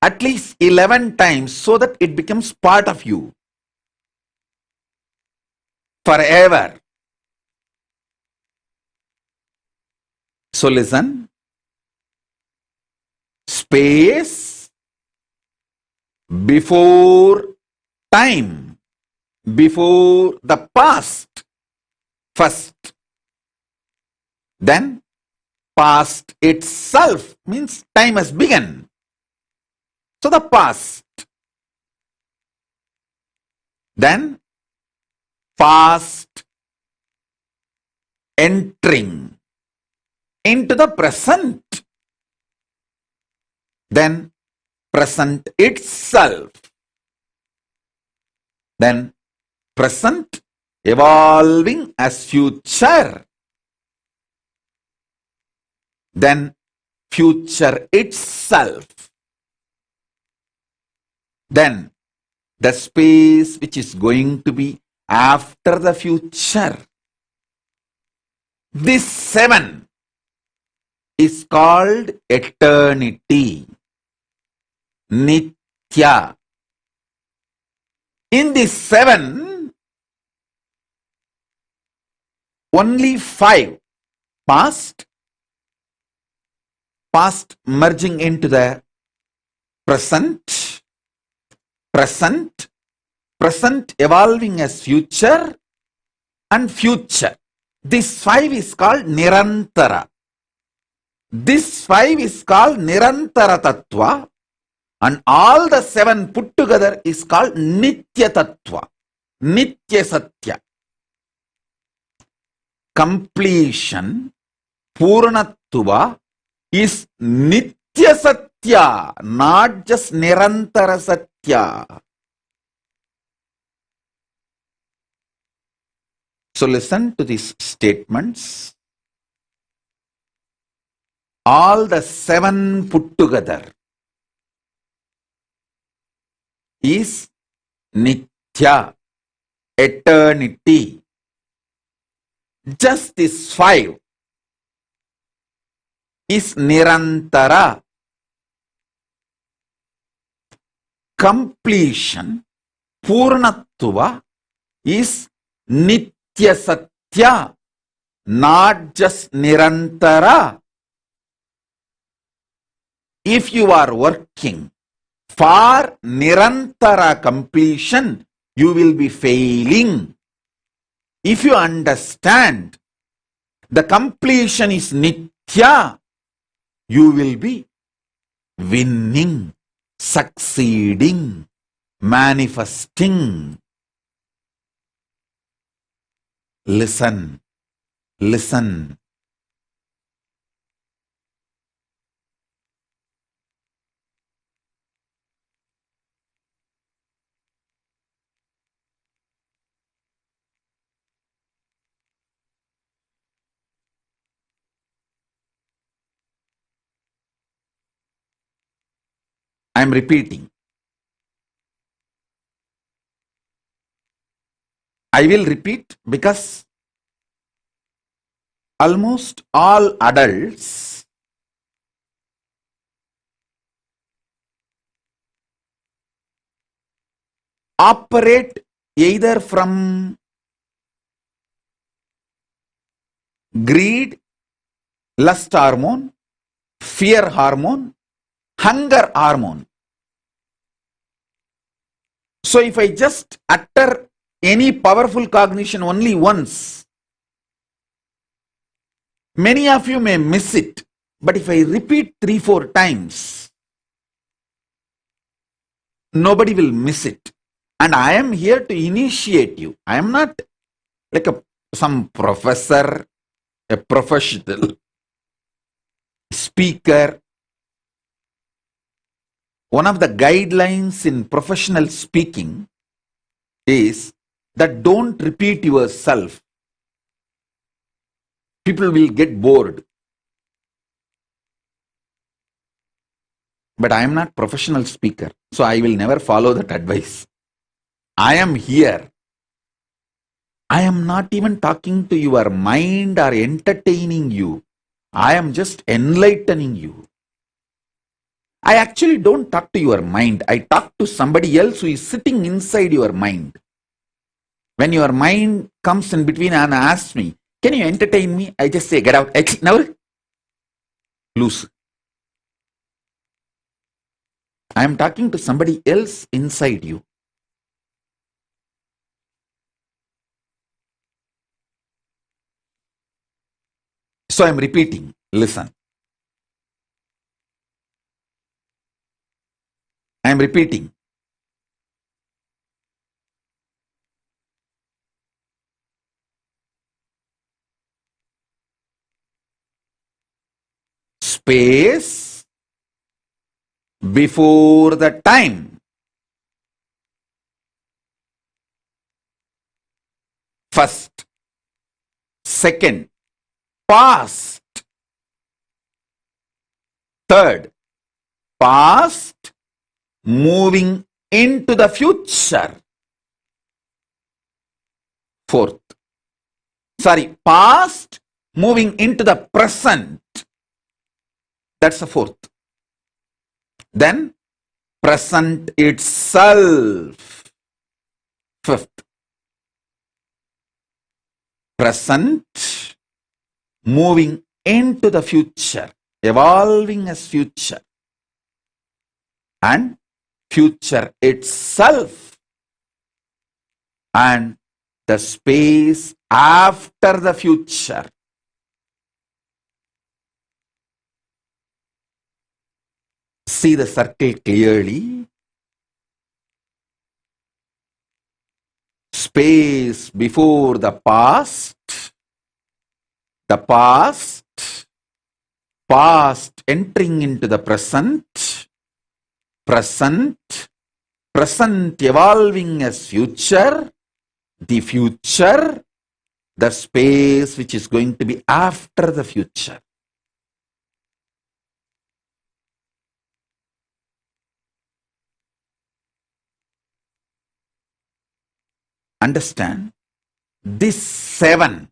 at least 11 times so that it becomes part of you forever. So listen. Space before time, before the past first. Then past itself means time has begun. So the past. Then past entering into the present. Then present itself. Then present evolving as future. Then future itself. Then the space which is going to be after the future. This 7 is called eternity. Nithya. In this 7, only 5 past merging into the present, present evolving as future, and future. This 5 is called Nirantara. This 5 is called Nirantara Tattva, and all the 7 put together is called Nitya Tattva, Nitya Satya. Completion, Purnatva, is Nitya Satya, not just Nirantara Satya. So listen to these statements. All the 7 put together is Nithya, eternity. Just this 5 is Nirantara. Completion, Purnatva, is Nitya Satya, not just Nirantara. If you are working for Nirantara completion, you will be failing. If you understand the completion is Nithya, you will be winning, succeeding, manifesting. Listen, listen. I am repeating. I will repeat because almost all adults operate either from greed, lust hormone, fear hormone, hunger hormone. So if I just utter any powerful cognition only once, many of you may miss it. But if I repeat 3-4 times, nobody will miss it. And I am here to initiate you. I am not like some professor, a professional speaker. One of the guidelines in professional speaking is that don't repeat yourself. People will get bored. But I am not professional speaker, so I will never follow that advice. I am here. I am not even talking to your mind or entertaining you. I am just enlightening you. I actually don't talk to your mind. I talk to somebody else who is sitting inside your mind. When your mind comes in between and asks me, can you entertain me? I just say, get out. Now, loose. I am talking to somebody else inside you. So I am repeating. Listen. I am repeating. Space before the time. First. Second. Past. Third. Past moving into the future. Fourth. Past moving into the present. That's the fourth. Then present itself. Fifth. Present moving into the future, evolving as future. And future itself. And the space after the future. See the circle clearly. Space before the past, past entering into the present, present evolving as future, the future, the space which is going to be after the future. Understand? This seven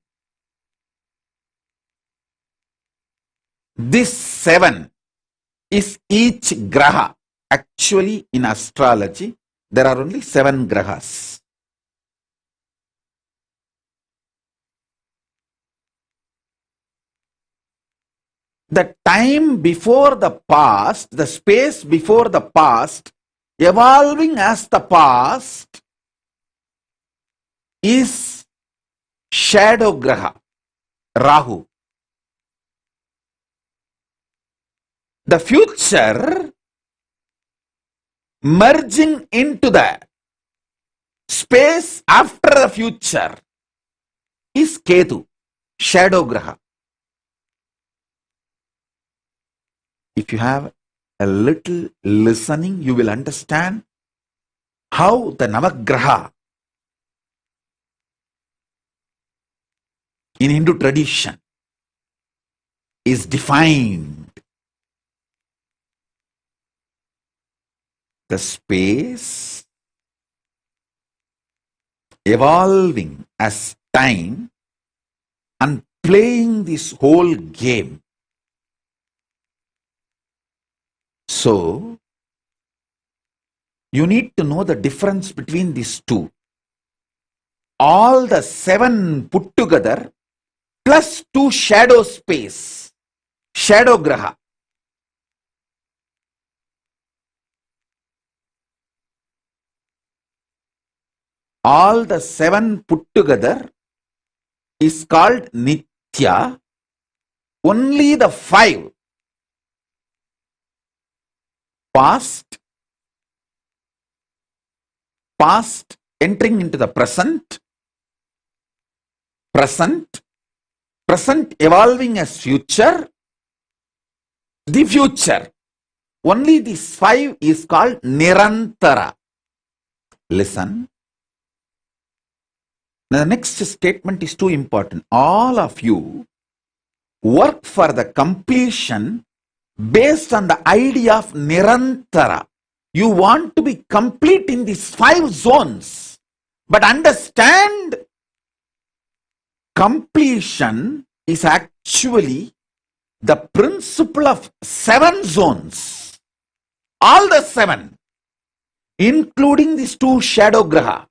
is each graha. Actually, in astrology, there are only 7 grahas. The time before the past, the space before the past, evolving as the past, is shadow graha, Rahu. The future merging into the space after the future is Ketu, shadow graha. If you have a little listening, you will understand how the Navagraha in Hindu tradition is defined. The space evolving as time and playing this whole game. So, you need to know the difference between these two. All the 7 put together plus 2 shadow space, shadow graha. All the 7 put together is called Nithya. Only the 5, past entering into the present, present evolving as future, the future. Only this 5 is called Nirantara. Listen. Now the next statement is too important. All of you work for the completion based on the idea of Nirantara. You want to be complete in these 5 zones. But understand, completion is actually the principle of 7 zones. All the 7, including these 2 shadow graha.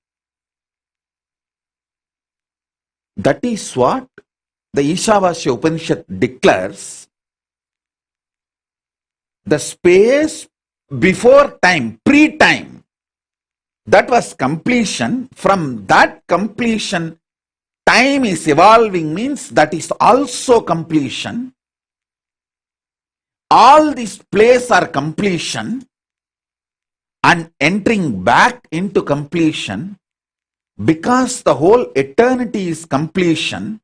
That is what the Ishavasya Upanishad declares. The space before time, pre-time, that was completion. From that completion, time is evolving, means that is also completion. All these plays are completion, and entering back into completion, because the whole eternity is completion.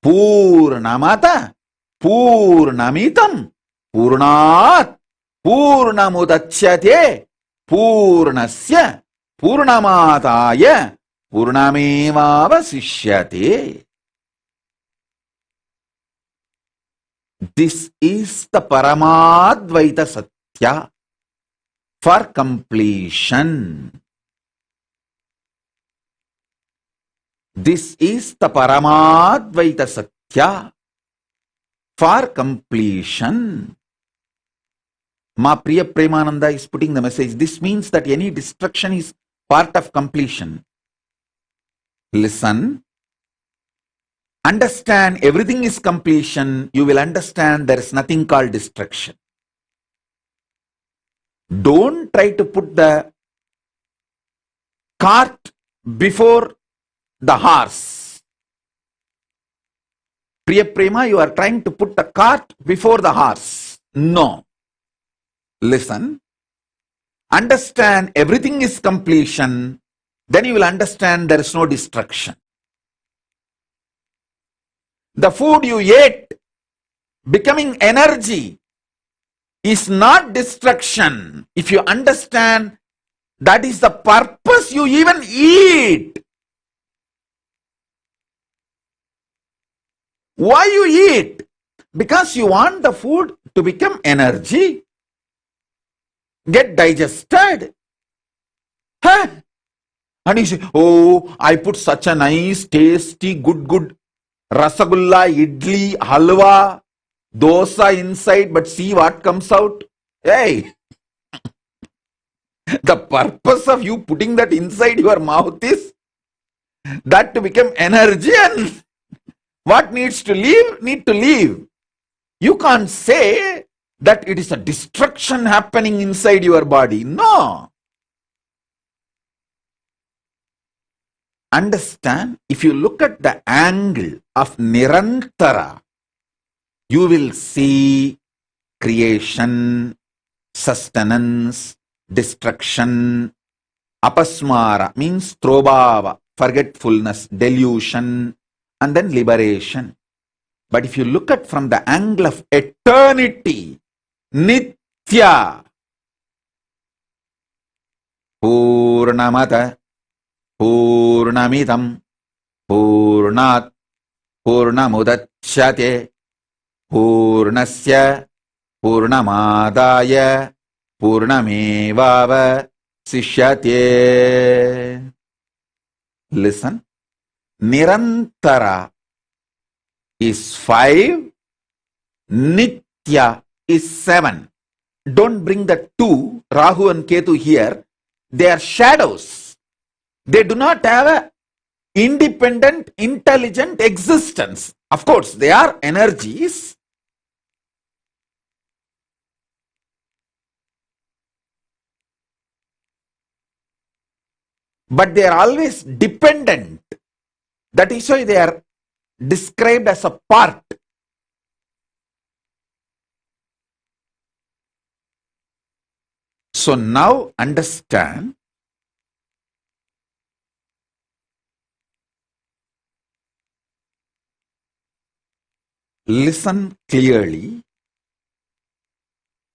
Purnamata Purnamitam Purnat Purnamudachyate Purnasya Purnamataya Purnamevavasishyate. This is the Paramadvaita Satya for completion. This is the Paramadvaita Satya for completion. Ma Priya Premananda is putting the message. This means that any destruction is part of completion. Listen. Understand everything is completion. You will understand there is nothing called destruction. Don't try to put the cart before the horse. Priya Prema, you are trying to put the cart before the horse. No. Listen. Understand everything is completion. Then you will understand there is no destruction. The food you ate becoming energy is not destruction. If you understand that is the purpose you even eat. Why you eat? Because you want the food to become energy, get digested. Huh? And you say, oh, I put such a nice, tasty, good rasagulla, idli, halwa, dosa inside, but see what comes out. Hey, the purpose of you putting that inside your mouth is that to become energy, and what needs to leave, need to leave. You can't say that it is a destruction happening inside your body. No. Understand, if you look at the angle of Nirantara, you will see creation, sustenance, destruction, apasmara means throbhava, forgetfulness, delusion, and then liberation. But if you look at from the angle of eternity, Nitya, Purnamata Purnamidam Purnat Purnamudachyate Purnasya Purnamadaya Purnamevava Sishyate. Listen. Nirantara is 5, Nitya is 7. Don't bring the 2, Rahu and Ketu here. They are shadows. They do not have an independent, intelligent existence. Of course, they are energies. But they are always dependent. That is why they are described as a part. So now understand. Listen clearly.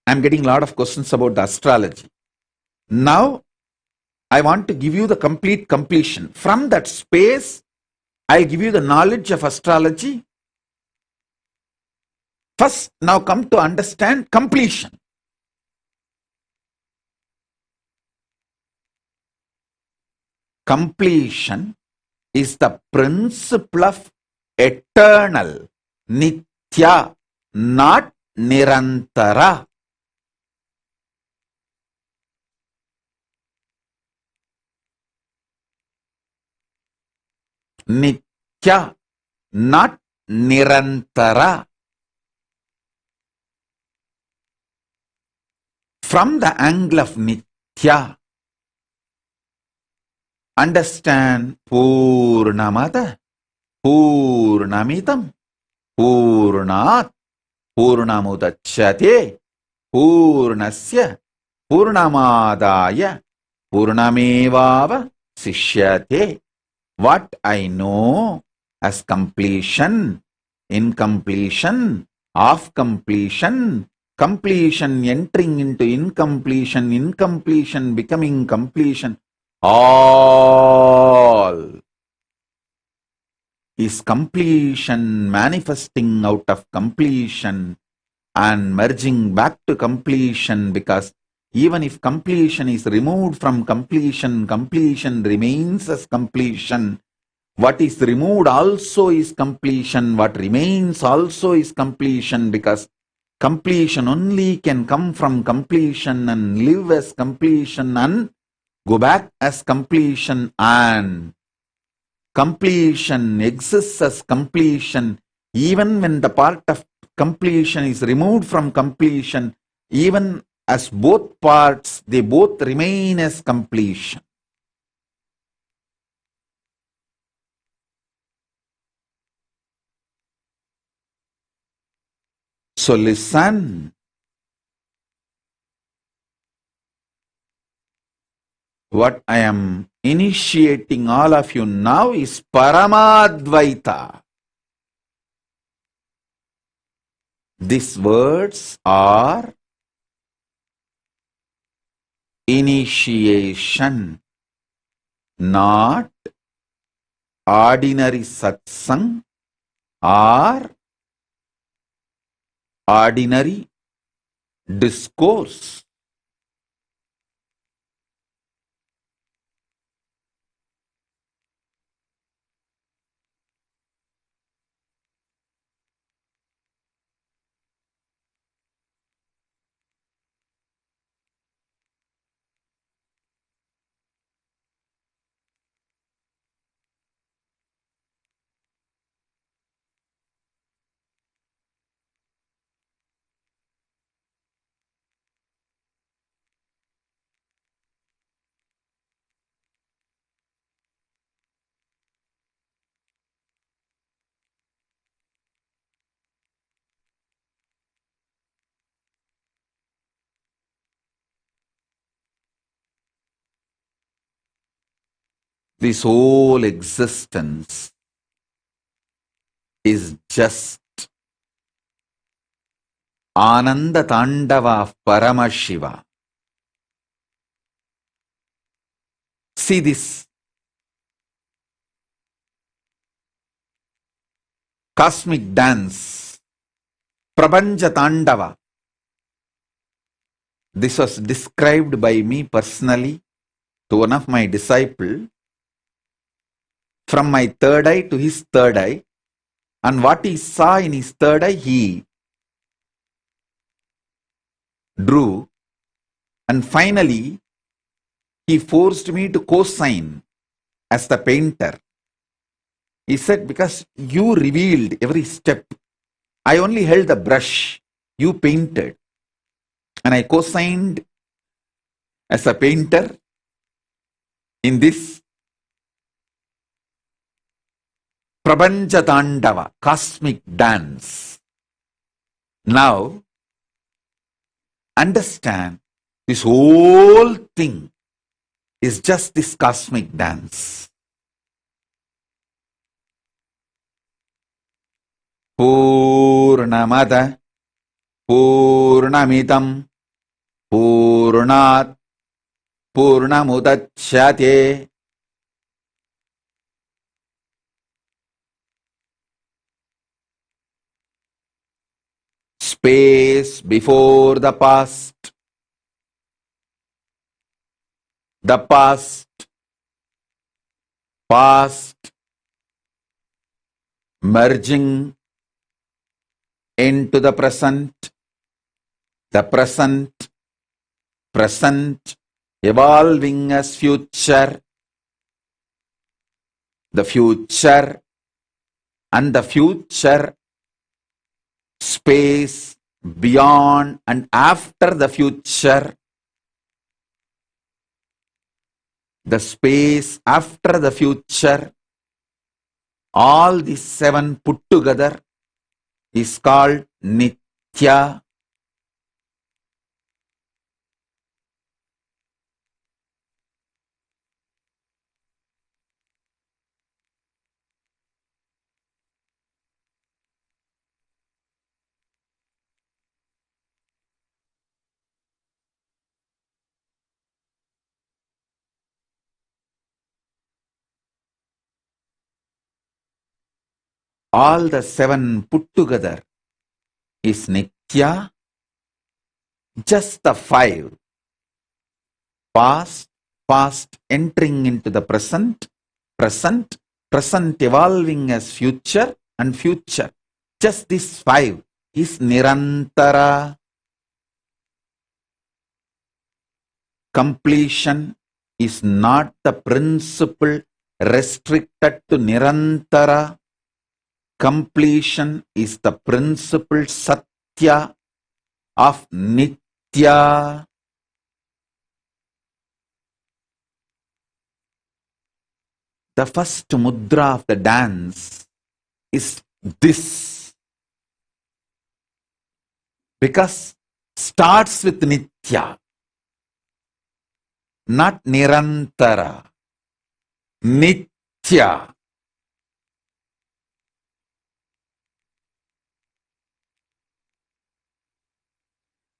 I am getting a lot of questions about the astrology. Now, I want to give you the complete completion. From that space, I'll give you the knowledge of astrology. First, now come to understand completion. Completion is the principle of eternal, Nitya, not Nirantara. Nitya, not Nirantara. From the angle of Nitya, understand Purnamada, Purnamitam, Purnat, Purnamudachyate, Purnasya, Purnamadaya, Purnamevava Sishyate. What I know as completion, incompletion, of completion, completion entering into incompletion, incompletion becoming completion, all is completion manifesting out of completion and merging back to completion, because even if completion is removed from completion, completion remains as completion. What is removed also is completion. What remains also is completion, because completion only can come from completion and live as completion and go back as completion, and completion exists as completion even when the part of completion is removed from completion. Even as both parts, they both remain as completion. So listen. What I am initiating all of you now is Paramadvaita. These words are initiation, not ordinary satsang or ordinary discourse. This whole existence is just Ananda Tandava of Paramashiva. See this cosmic dance, Prabanja Tandava. This was described by me personally to one of my disciples, from my third eye to his third eye, and what he saw in his third eye he drew, and finally he forced me to co-sign as the painter. He said, because you revealed every step, I only held the brush, you painted, and I co-signed as a painter in this Prabanja Tandava, cosmic dance. Now, understand, this whole thing is just this cosmic dance. Purnamada, Purnamitam, Purnat, Purnamudachyate. Space before the past, past merging into the present evolving as future, the future, and the future, space, beyond and after the future, the space after the future, all these 7 put together is called Nitya. All the 7 put together is Nitya. Just the 5, past, past entering into the present, present, present evolving as future, and future. Just this 5 is Nirantara. Completion is not the principle restricted to Nirantara. Completion is the principle Satya of Nitya. The first mudra of the dance is this, because starts with Nitya, not Nirantara. Nitya.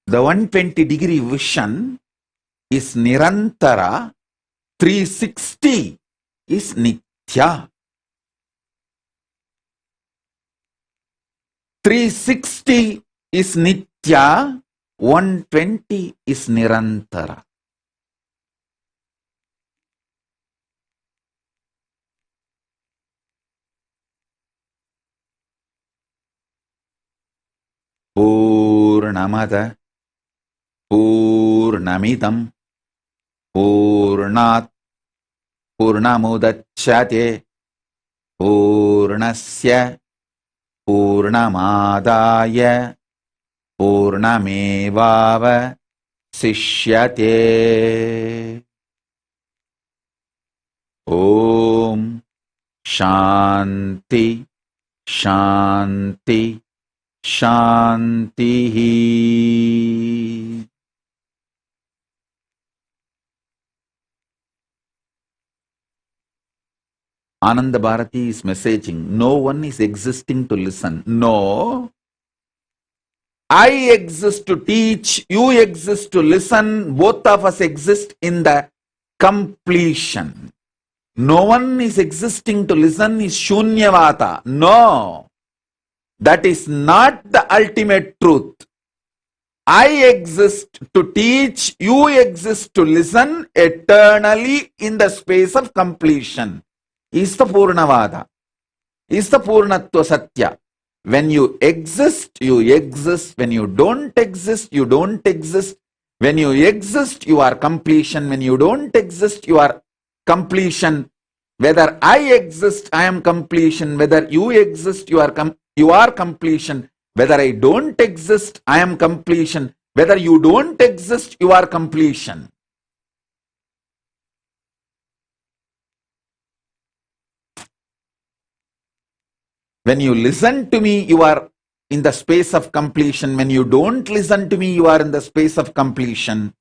The 120-degree vision is Nirantara, 360 is Nitya. 360 is Nitya, 120 is Nirantara. Purnamada Purnamidam Purnat Purnamudachyate Purnasya Purnamadaya Purnamevava Sishyate. Om Shanti Shanti Shanti. Ananda Bharati is messaging, no one is existing to listen. No. I exist to teach, you exist to listen, both of us exist in the completion. No one is existing to listen is Shunyavata. No. That is not the ultimate truth. I exist to teach, you exist to listen eternally in the space of completion. Is the Purnavada. Is the Purnatva Satya. When you exist, you exist. When you don't exist, you don't exist. When you exist, you are completion. When you don't exist, you are completion. Whether I exist, I am completion. Whether you exist, you are completion. Whether I don't exist, I am completion. Whether you don't exist, you are completion. When you listen to me, you are in the space of completion. When you don't listen to me, you are in the space of completion.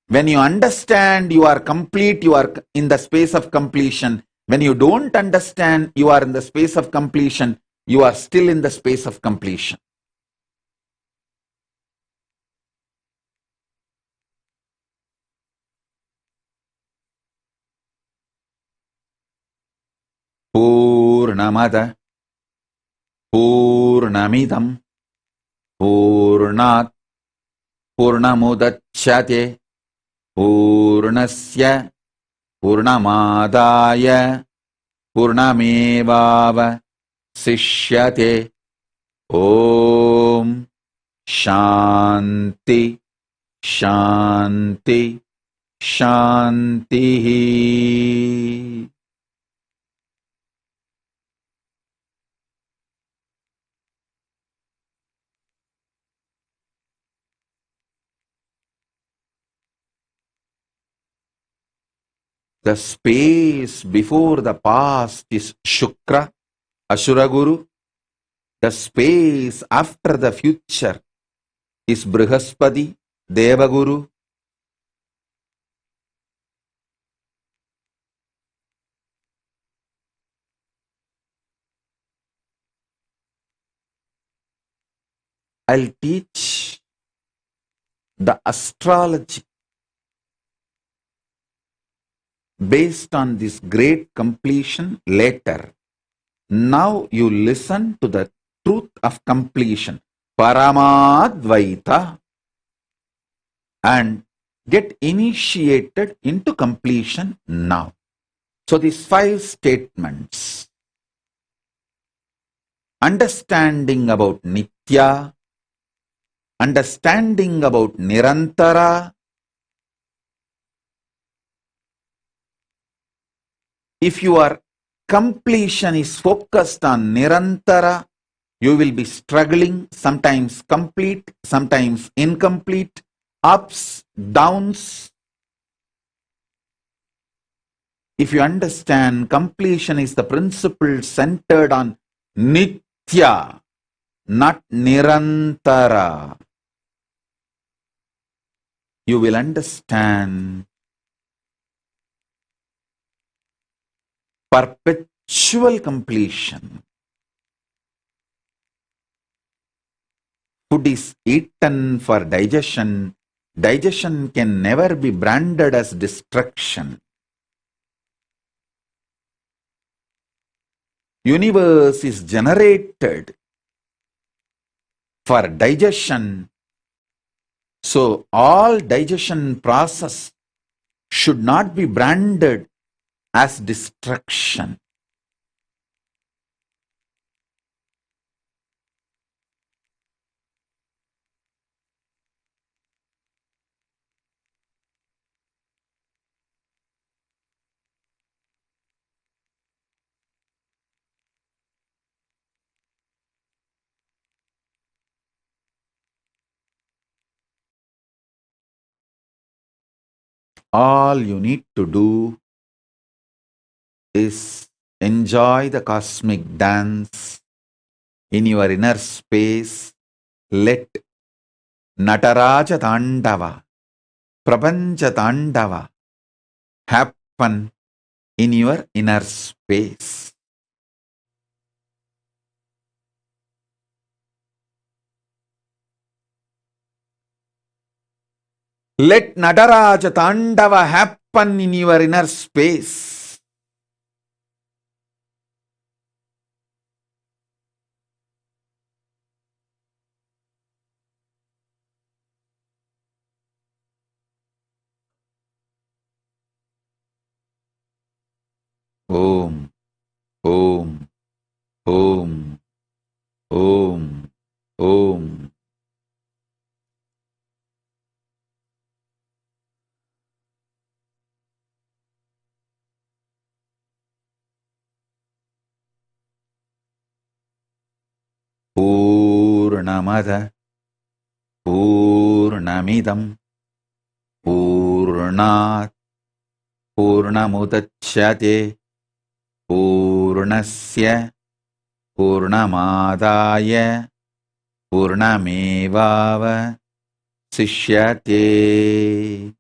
When you understand, you are complete, you are in the space of completion. When you don't understand, you are in the space of completion. You are still in the space of completion. Purnamada Purnamidam Purnat Purnamudachyate Purnasya Purnamadaya Purnamevava Sishyate. Om Shanti Shanti Shantihi. The space before the past is Shukra, Ashura Guru. The space after the future is Brihaspati, Devaguru. I'll teach the astrology based on this great completion later. Now you listen to the truth of completion, Paramadvaita, and get initiated into completion now. So these 5 statements, understanding about Nitya, understanding about Nirantara. If your completion is focused on Nirantara, you will be struggling, sometimes complete, sometimes incomplete, ups, downs. If you understand completion is the principle centered on Nitya, not Nirantara, you will understand perpetual completion. Food is eaten for digestion. Digestion can never be branded as destruction. Universe is generated for digestion. So all digestion process should not be branded as destruction. All you need to do is enjoy the cosmic dance in your inner space. Let Nataraja Tandava, Prapancha Tandava happen in your inner space. Let Nataraja Tandava happen in your inner space. Om, Om, Om, Om, Om. Purnamada Purnamidam Purnat Purnamudachyate Purnasya Purnamadaya Purnamevava Sishyate.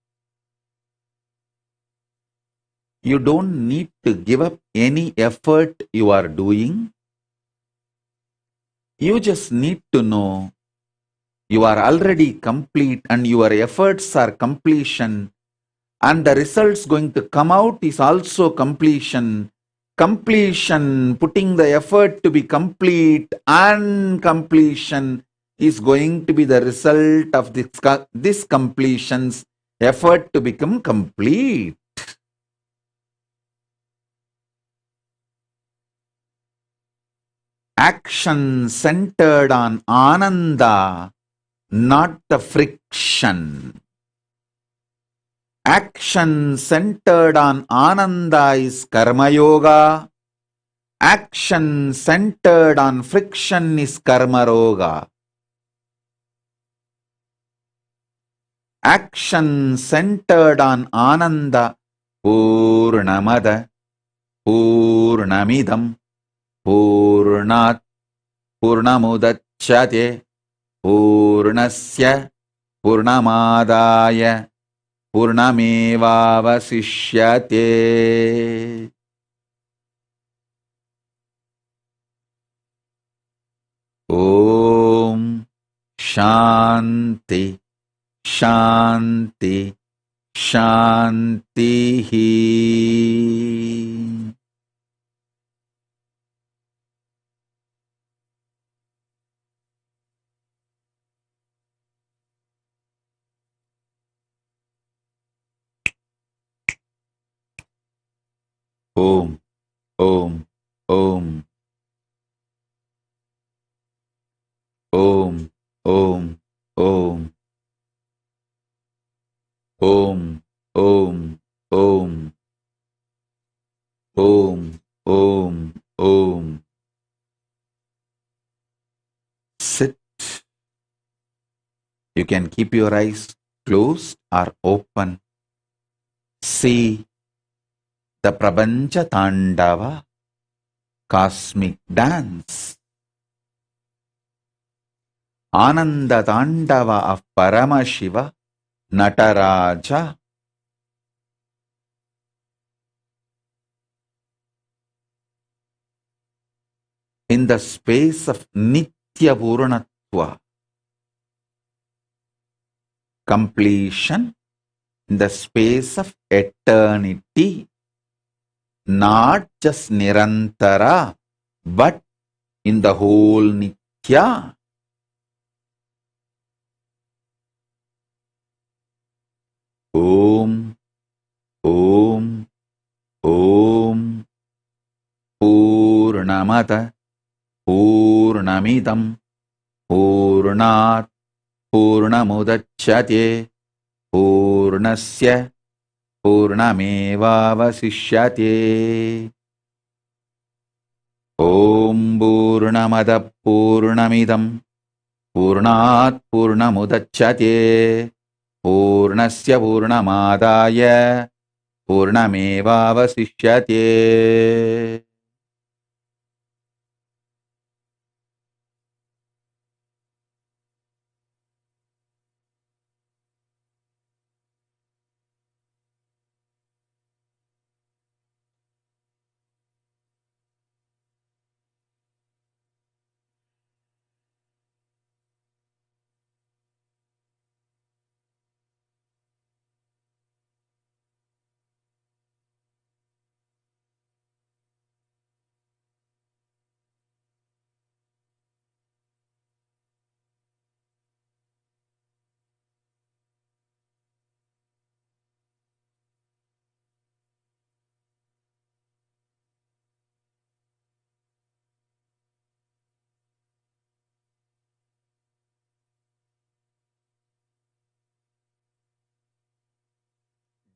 You don't need to give up any effort you are doing. You just need to know you are already complete and your efforts are completion, and the results going to come out is also completion. Completion, putting the effort to be complete, and completion is going to be the result of this completion's effort to become complete. Action centered on Ananda, not the friction. Action centered on Ananda is Karma Yoga. Action centered on friction is Karma Roga. Action centered on Ananda. Purnamada, Purnamidam, Purnat, Purnamudachyate, Purnasya, Purnamadaya, Purnamevavasishyate. Om Shanti Shanti Shanti. Om Om Om Om Om Om Om Om Om Om Om Om. Sit. You can keep your eyes closed or open. See the Prapancha Tandava, cosmic dance. Ananda Tandava of Paramashiva, Nataraja. In the space of Nitya Purnatva, completion, in the space of eternity, not just Nirantara, but in the whole Nitya. Om, Om, Om, Purnamata, Purnamidam, Purnat, Purnamudachyate, Purnasya, Purnamevavasishyate. Om Purnamada Purnamidam, Purnat Purnamudachyate, Purnasya Purnamadaya, Purnamevavasishyate.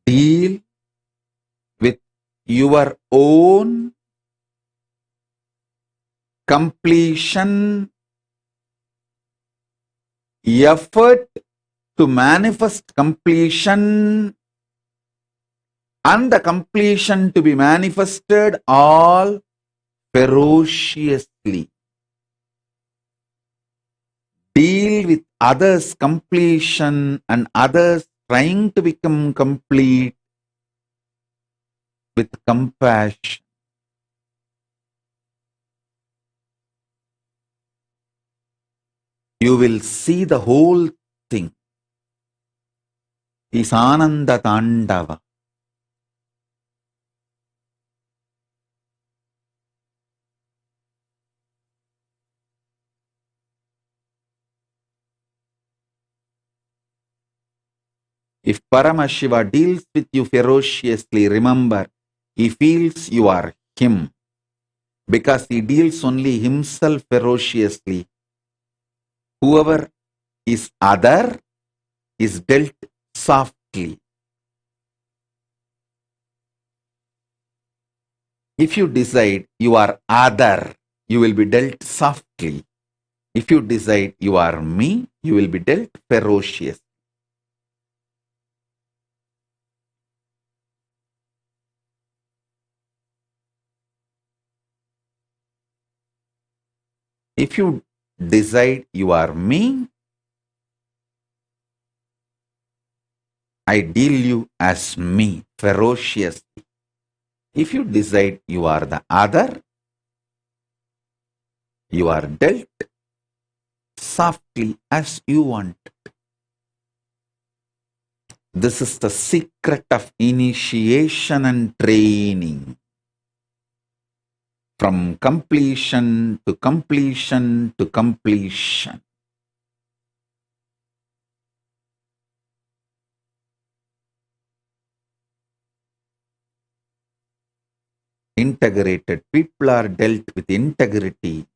Deal with your own completion, effort to manifest completion, and the completion to be manifested all ferociously. Deal with others' completion and others trying to become complete with compassion. You will see the whole thing is Ananda Tandava. If Paramashiva deals with you ferociously, remember, he feels you are him. Because he deals only himself ferociously. Whoever is other is dealt softly. If you decide you are other, you will be dealt softly. If you decide you are me, you will be dealt ferocious. If you decide you are me, I deal you as me, ferociously. If you decide you are the other, you are dealt softly as you want. This is the secret of initiation and training. From completion to completion to completion. Integrated people are dealt with integrity.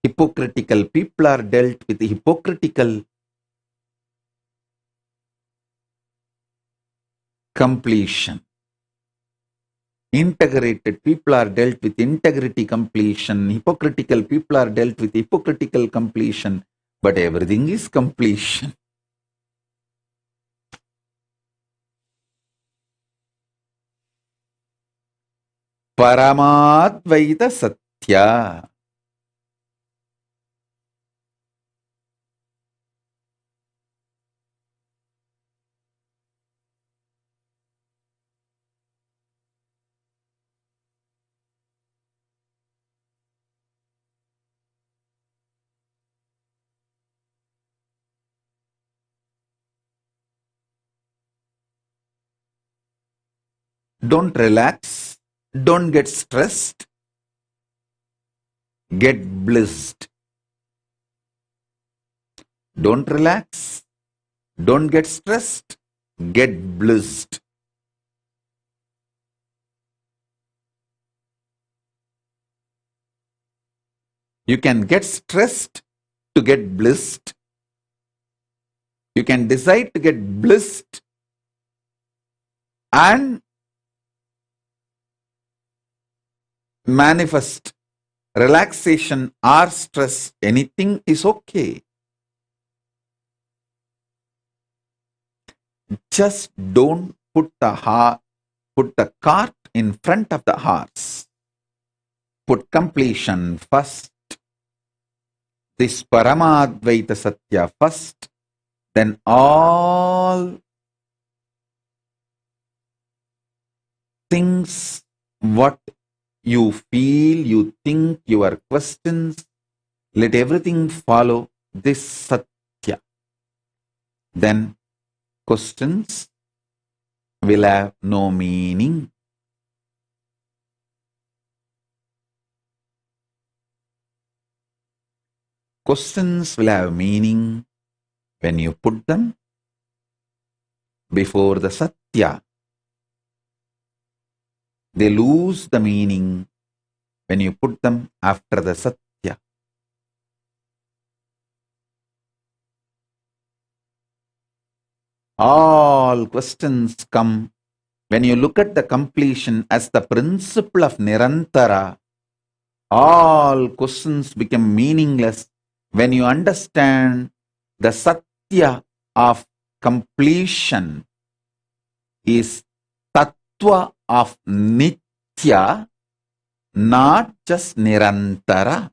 Hypocritical people are dealt with hypocritical completion. Integrated people are dealt with integrity completion. Hypocritical people are dealt with hypocritical completion. But everything is completion. Paramadvaita Satya. Don't relax. Don't get stressed. Get blissed. Don't relax. Don't get stressed. Get blissed. You can get stressed to get blissed. You can decide to get blissed and manifest relaxation or stress. Anything is okay. Just don't put the cart in front of the horse. Put completion first. This Paramadvaita Satya first. Then all things, what you feel, you think, your questions, let everything follow this Satya. Then questions will have no meaning. Questions will have meaning when you put them before the Satya. They lose the meaning when you put them after the Satya. All questions come when you look at the completion as the principle of Nirantara. All questions become meaningless when you understand the Satya of completion is Tattva of Nitya, not just Nirantara.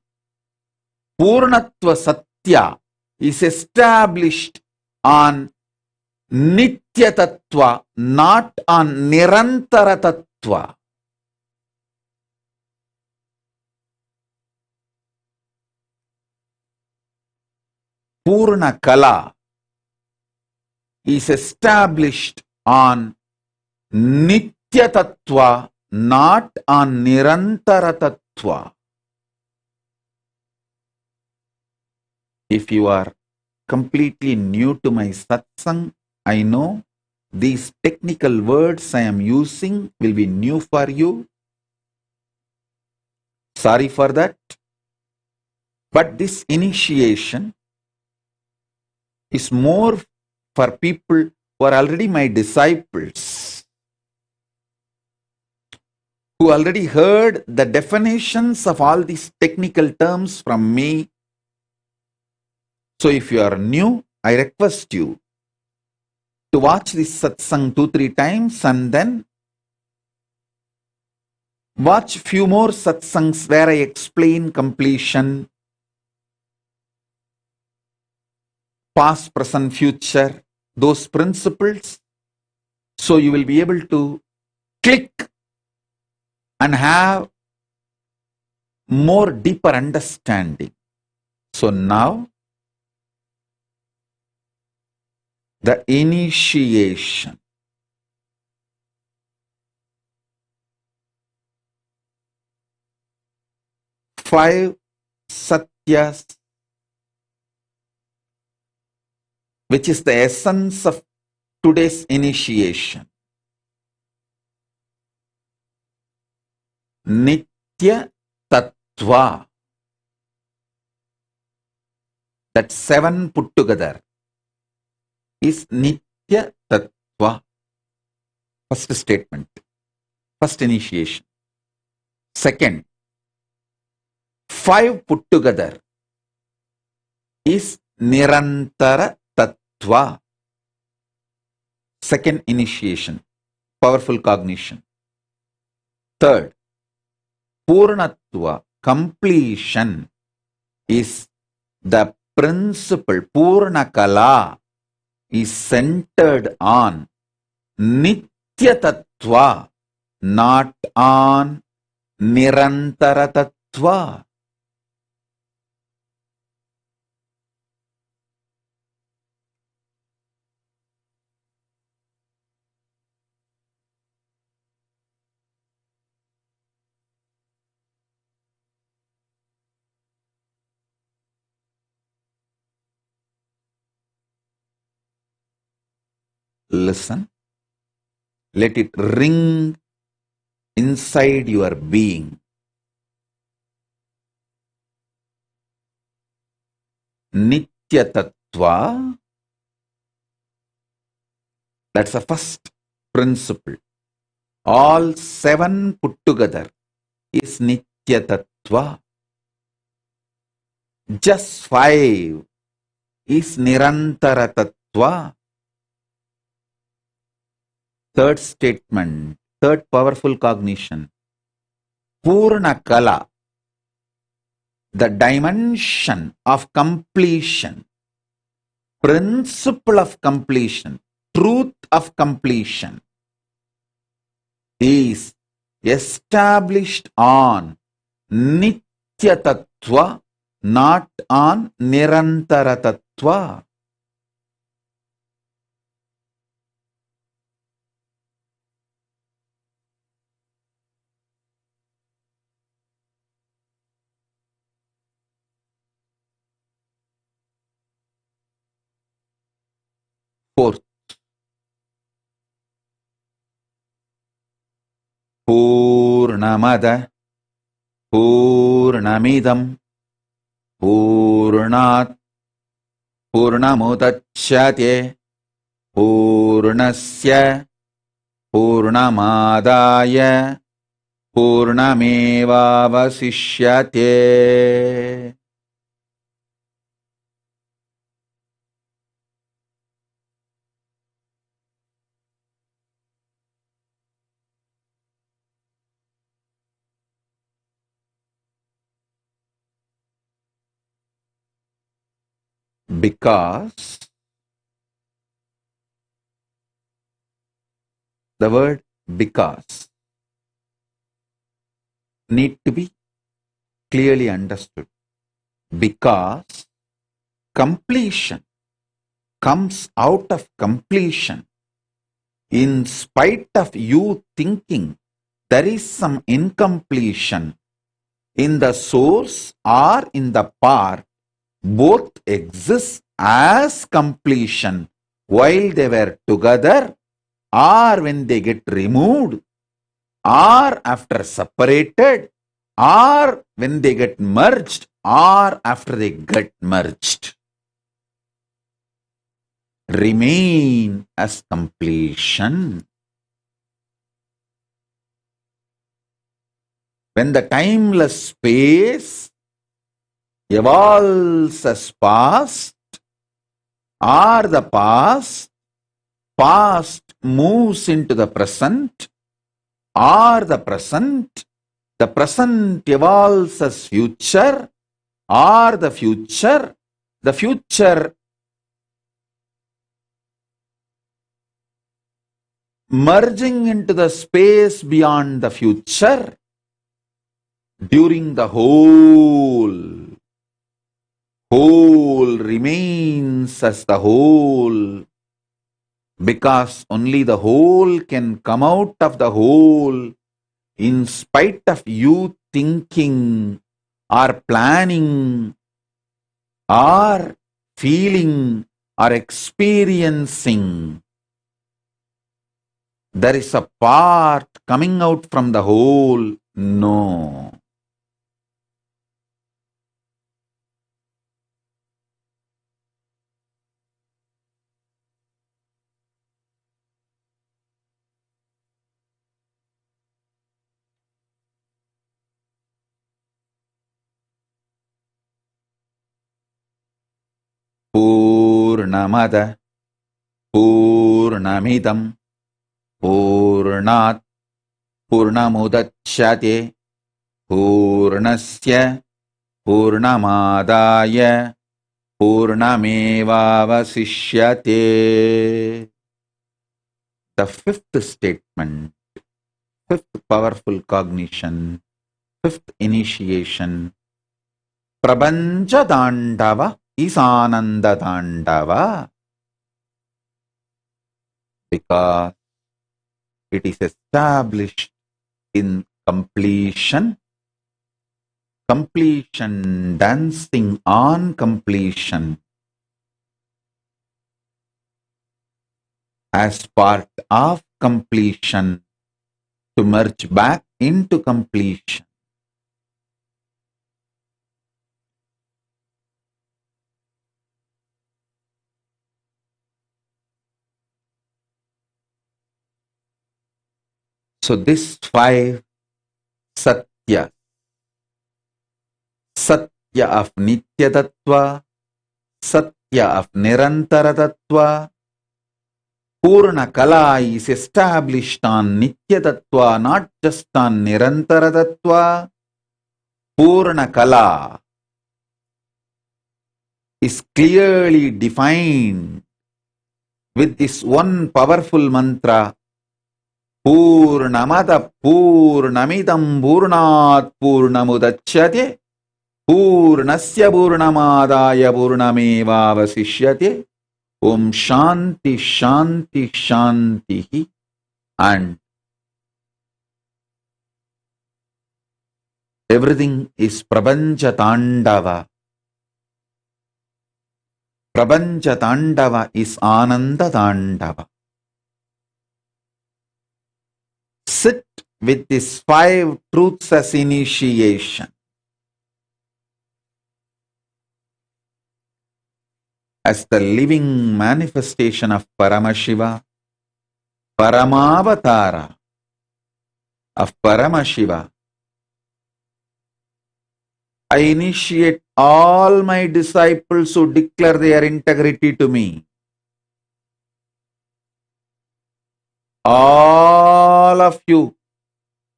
Purnatva Satya is established on Nitya Tattva, not on Nirantara Tattva. Purna Kala is established on Nitya Tattva, not on Nirantara Tattva. If you are completely new to my satsang, I know these technical words I am using will be new for you. Sorry for that. But this initiation is more for people who are already my disciples, who already heard the definitions of all these technical terms from me. So if you are new, I request you to watch this satsang 2-3 times and then watch few more satsangs where I explain completion, past, present, future, those principles. So you will be able to click and have more deeper understanding. So now, the initiation. Five satyas, which is the essence of today's initiation. Nitya Tattva. That 7 put together is Nitya Tattva. First statement. First initiation. Second, 5 put together is Nirantara Tattva. Second initiation. Powerful cognition. Third, Purnatva, completion, is the principle. Purnakala is centered on Nitya Tattva, not on Nirantara Tattva. Listen, let it ring inside your being. Nitya Tattva, that's the first principle. All 7 put together is Nitya Tattva. Just 5 is Nirantara Tattva. Third statement, third powerful cognition. Purna Kala, the dimension of completion, principle of completion, truth of completion, is established on Nitya Tattva, not on Nirantara Tattva. Fourth, Purnamada Purnamidam Purnat Purnamudachyate Purnasya Purnamadaya Purnamevavasishyate. Because the word because need to be clearly understood. Because completion comes out of completion. In spite of you thinking there is some incompletion in the source or in the part, both exist as completion while they were together, or when they get removed, or after separated, or when they get merged, or after they get merged. Remain as completion. when the timeless space evolves as past, or the past moves into the present, or the present evolves as future, or the future merging into the space beyond the future, during the whole remains as the whole, because only the whole can come out of the whole, in spite of you thinking or planning or feeling or experiencing. There is a part coming out from the whole. No. Purnamada Purnamidam Purnat Purnamudachyate Purnasya Purnamadaya Purnamevavasishyate. The fifth statement, fifth powerful cognition, fifth initiation. Prapancha Dandava is Ananda Dandava, because it is established in completion, dancing on completion, as part of completion, to merge back into completion. So this five Satya, Satya of Nitya Tattva, Satya of Nirantara Tattva. Purna Kala is established on Nitya Tattva, not just on Nirantara Tattva. Purna Kala is clearly defined with this one powerful mantra, Purnamada Purnamidam Purnat Purnamudachyate Purnasya Purnamadaya Purnamevavasishyate. Om Shanti Shanti Shanti. And everything is Prapancha Tandava. Prapancha Tandava is Ananda Tandava. Sit with these five truths as initiation. As the living manifestation of Paramashiva, Paramavatara of Paramashiva, I initiate all my disciples who declare their integrity to me. All of you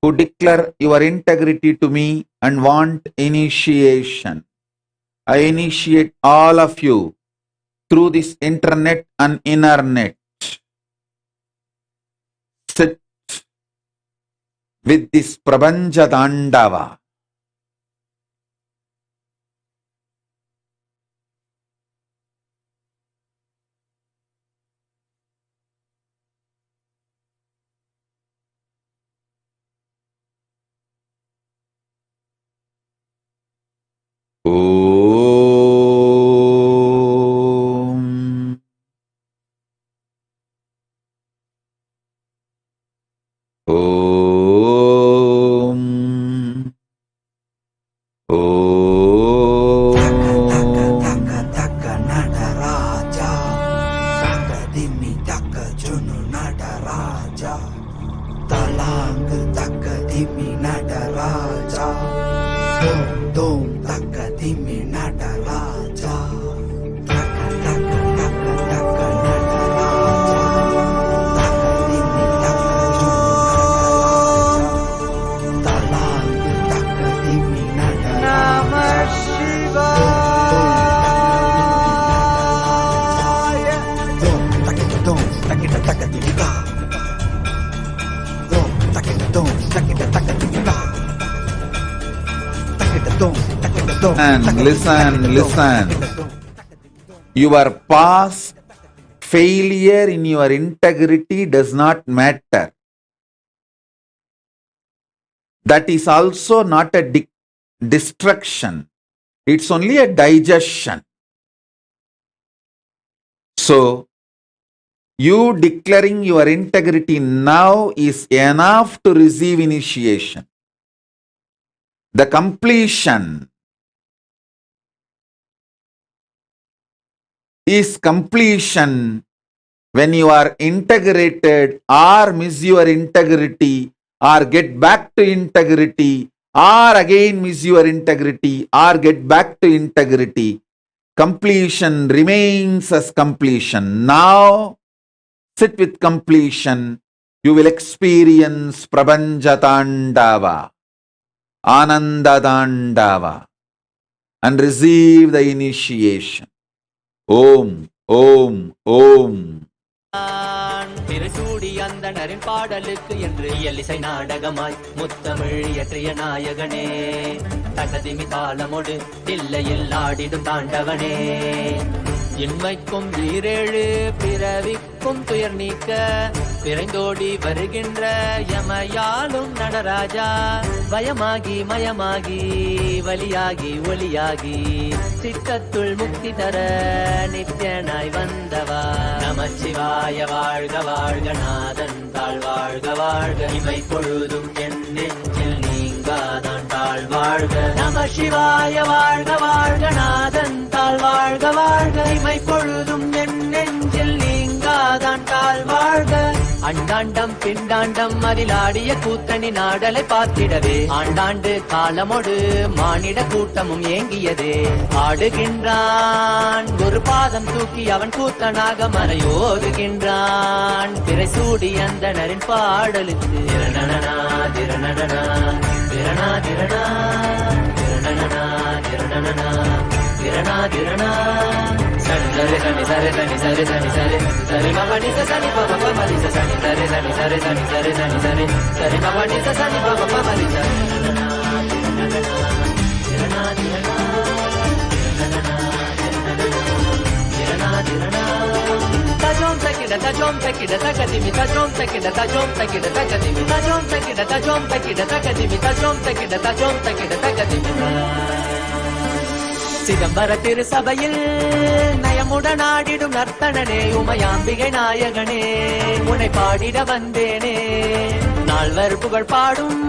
who declare your integrity to me and want initiation, I initiate all of you through this internet and inner net. Sit with this Prapancha Tandava. Talang takadimi nadaraja Dom taka dimi nadaraja. Taka taka taka taka nadaraja. Taka dimi taka jum nadaraja. Talang taka dimi nadaraja. Namah Shivaya. Dom taka dom taka taka dimi da. Dom taka dom taka taka dimi da. And listen. Your past failure in your integrity does not matter. That is also not a destruction. It's only a digestion. So, you declaring your integrity now is enough to receive initiation. The completion is completion when you are integrated or miss your integrity or get back to integrity or again miss your integrity or get back to integrity. Completion remains as completion. Now, sit with completion. You will experience Prabhanjatandava, Anandadandava, and receive the initiation. Om, Om, Om. திருசூடி அந்தணரின் பாடலுக்கு என்று இயலிசை நாடகமாய் முத்தமிழ் இயற்றிய நாயகனே, தகதிமி தாளமொடு தில்லையில் ஆடிடும் தாண்டவனே, இன்மைக்கும் ஈரேழு பிறவிக்கும் துயர் நீக்க விரைந்தோடி வருகின்ற யமயாலும் நடராஜா, பயமாகி மயமாகி வலியாகி ஒலியாகி சித்தத்துள் முக்தி தர நித்யனாய் வந்தவா, நமச்சிவாய வாழ்க வாழ்க நாதன் தாழ் வாழ்க வாழ்க, இமை பொழுதும் என் நெஞ்சில் நீங்காதான் தாழ் வாழ்க, நமசிவாய வாழ்க வாழ்க நாதன் தாழ் வாழ்க வாழ்க, இமை பொழுதும் என் நெஞ்சில் நீங்காதான் தாழ் வாழ்க. அண்டாண்டம் பிண்டாண்டம் அதில் ஆடிய கூத்தணி நாடலை பார்த்திடவே ஆண்டாண்டு காலமொடு மானிட கூட்டமும் ஏங்கியதே, ஆடுகின்றான் ஒரு பாதம் தூக்கி அவன் கூத்தனாக மறையோதுகின்றான், திரைசூடி அந்தணரின் பாடலுக்கு திரணனா திரணனா திரணா திரணா திரணனா திரணனா திரணா திரணா சரி சரி சனி சரி சனி சரி சனி சரி சரி மபனி சனி பப மலி சனி சரி சனி சரி சனி சரி சனி சரி சரி மபனி சனி பப மலி திரணனா திரணா திரணா திரணா tajom takida takadimi tajom takida takadimi tajom takida takadimi tajom takida takadimi. சிதம்பர திரு சபையில் நயமுடன் ஆடிடும் நர்த்தனனே, உமையாம்பிகை நாயகனே, உன்னை பாடிட வந்தேனே, நால்வர் புகழ் பாடும்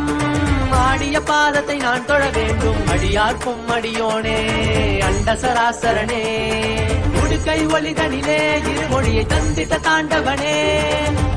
ஆடிய பாதத்தை நான் தொழ வேண்டும், அடியார்க்கும் அடியோனே அண்ட சராசரனே, உடுக்கை ஒளிதனிலே இருமொழியை தந்திட்ட தாண்டவனே,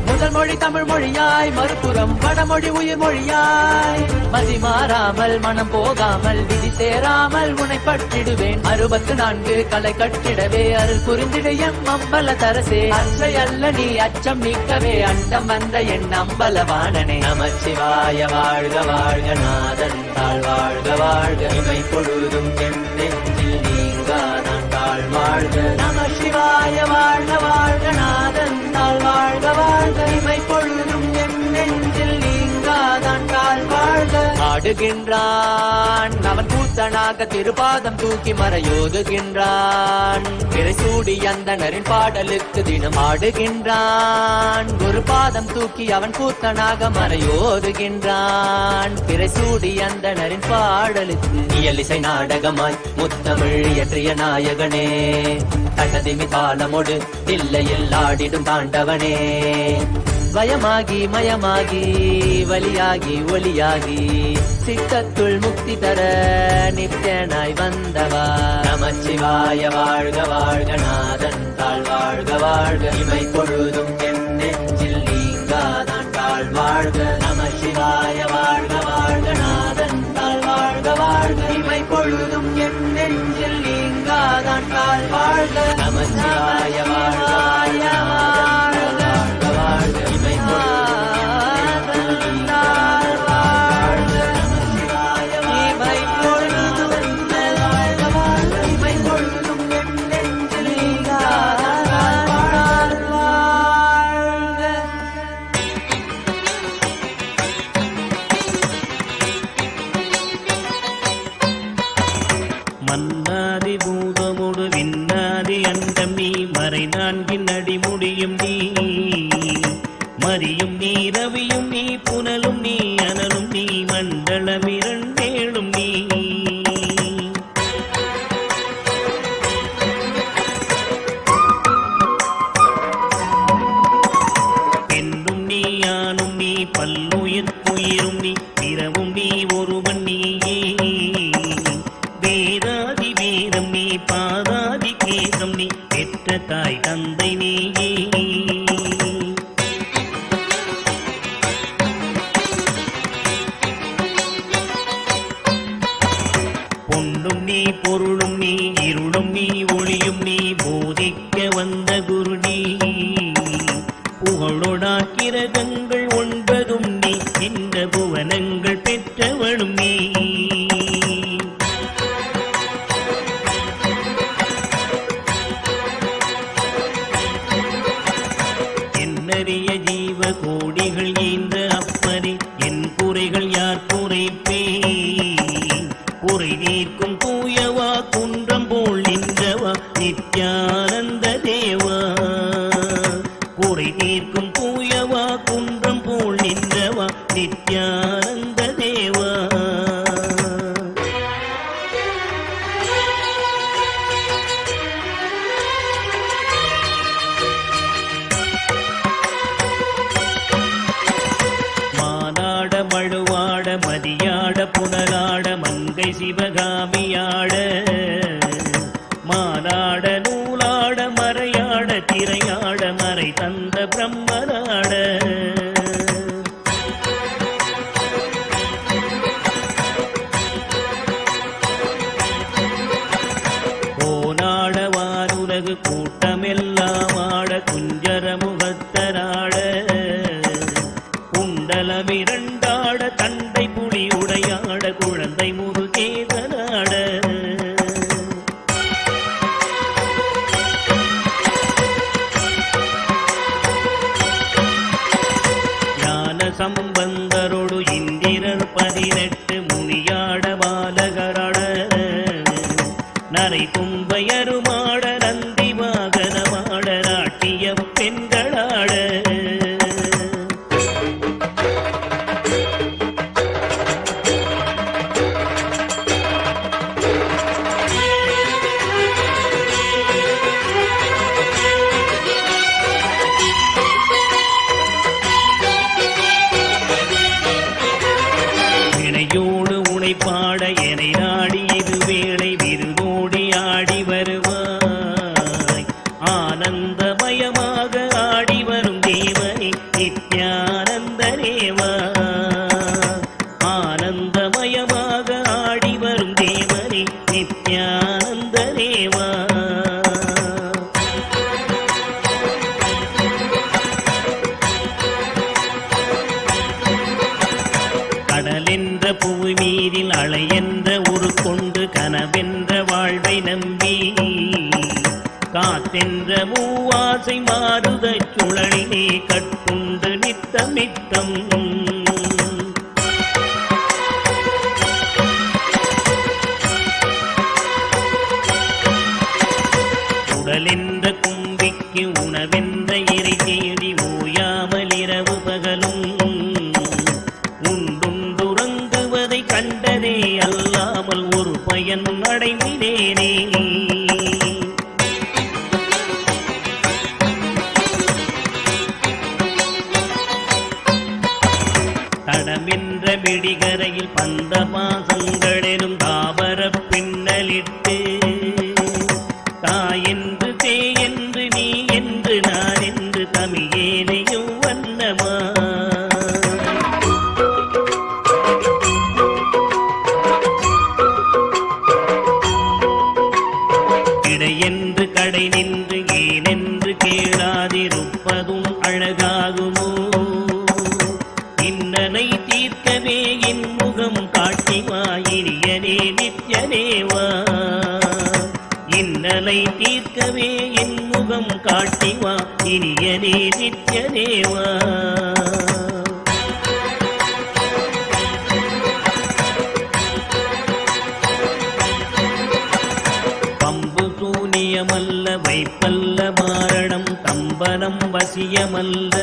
முதல் மொழி தமிழ் மொழியாய் மறுபுறம் வடமொழி உயிர் மொழியாய், மதி மாறாமல் மனம் போகாமல் விதி சேராமல் உன்னை பற்றிடுவேன், 64 கலை கட்டிடவே அருள் புரிந்திடு எம் அம்பல தரசே, அச்சை அல்ல நீ அச்சம் நீக்கவே அண்டம் வந்த என் அம்பலவாணனே, நமச்சிவாய வாழ்க வாழ்க நாதன் தாழ் வாழ்க வாழ்க, இமை பொழுதும் என் நெஞ்சில் நீங்காதான் தாழ் வாழ்க, நமசிவாய வாழ்க வாழ்க நாதன் தாழ் வாழ்க வாழ்க, இமை பொழுதும் என் நெஞ்சில் நீங்காதான் தாழ் வாழ்க. ஆடுகின்றான் அவன் கூத்தனாக திருபாதம் தூக்கி மறையோதுகின்றான், திரைசூடி அந்தணரின் பாடலுக்கு தினம் ஆடுகின்றான், ஒரு பாதம் தூக்கி அவன் கூத்தனாக மறையோதுகின்றான், திரைசூடி அந்தணரின் பாடலுக்கு இயலிசை நாடகமாய் முத்தமிழ் இயற்றிய நாயகனே, தகதிமி தாளமொடு தில்லையில் ஆடிடும் தாண்டவனே, பயமாகி மயமாகி வலியாகி ஒலியாகி சித்தத்துள் முக்தி தர நித்யனாய் வந்தவா, நமச்சிவாய வாழ்க வாழ்க நாதன் தாழ் வாழ்க வாழ்க, இமை பொழுதும் என் நெஞ்சில் நீங்காதான் தாழ் வாழ்க, நமசிவாய வாழ்க வாழ்க நாதன் தாழ் வாழ்க வாழ்க, இமை பொழுதும் மரியும் நீ ரவியும் நீ புனலும் நீ அனலும் நீ மண்டலமிரண்டேழும் நீ பெண்ணும் நீ யானும் நீ பல்லுயிர்க்குயிரும் நீ பிறவும் நீ ஒருவன் நீயே வேதாதி வேதம் நீ பாதாதி கேதம் நீ பெற்ற தாய் தந்தை நீயே பொன்னும் நீ பொருளும் நீ இருளும் நீ ஒளியும் நீ போதிக்க வந்த குரு நீ புகழோடாக்கிரகங்கள் ஒன்பதும் நீ இந்த புவனங்கள் பெற்றவனும் நீ என்னறிய ஜீவ கோடிகள் ஈந்த அப்பனே என் குறைகள் யார் குறைப்பே குறை நீர்க்கும் தூயவா குன்றம் போல் நின்றவா நித்யானந்த தேவா குறை நீர்க்கும் தூயவா குன்றம் போல் நின்றவா நித்யானந்த தேவா மானாட மழுவாட மதியாட புனலாட மங்கை சிவகாமியாட மானாட நூலாட மறையாட திரையாட மறை தந்த பிரம்மனாட கோனாட வானுலகு கூட்டமெல்லாம் ஆட குஞ்சர முகத்தராட குண்டலமிரண்டாட தண்டை புலி உடையாட குழந்தை முருகேசனாட ஞான சம்பந்தரோடு இந்திரர் 18 முனியாட பாலகராட நரை கும்பையருமாட நந்தி வாகனமாட நாட்டிய பெண்களாட இணையோடு உனை பாட எனை நாடி இது வேளை விருதோடி ஆடி வருவாய் ஆனந்தமயமாக ஆடி வரும் தேவனே நித்யானந்த தேவா ஆனந்தமயமாக ஆடி வரும் தேவனே நித்யானந்த தேவா கடலென்ற புவி மீதில் அலையென்ற உரு கொண்டு கனவென்ற வாழ்வை நம்பி காத்தென்ற மூவாசை மாறுத சுழலிலே கட்டுண்டு நித்தமித்தம் உடலென்ற கும்பிக்கு உணவென்ற இறை தேடி ஓயாமல் இரவு பகலும் உண்டுறங்குவதை கண்டதே அல்லாமல் ஒரு பயன் அடைந்தினேனே தடமென்ற விடிகரையில் பந்த பாசங்களெனும் தாவர பின்னலிட்டு தாயென்று தேயென்று நீ என்று நான் என்று தமிழேனையும் வண்ணமா இடையென்று கடை நின்று ஏனென்று கேளாதிருப்பதும் அழகாகுமோ இன்னனை தீர்க்கவே என் முகம் காட்டிவா இனியனே நித்யனேவா இன்னலை தீர்க்கவே என் முகம் காட்டிவா இனியனே நித்யனேவா பம்பு சூனியமல்ல வைப்பல்ல மாரணம் தம்பனம் வசியமல்ல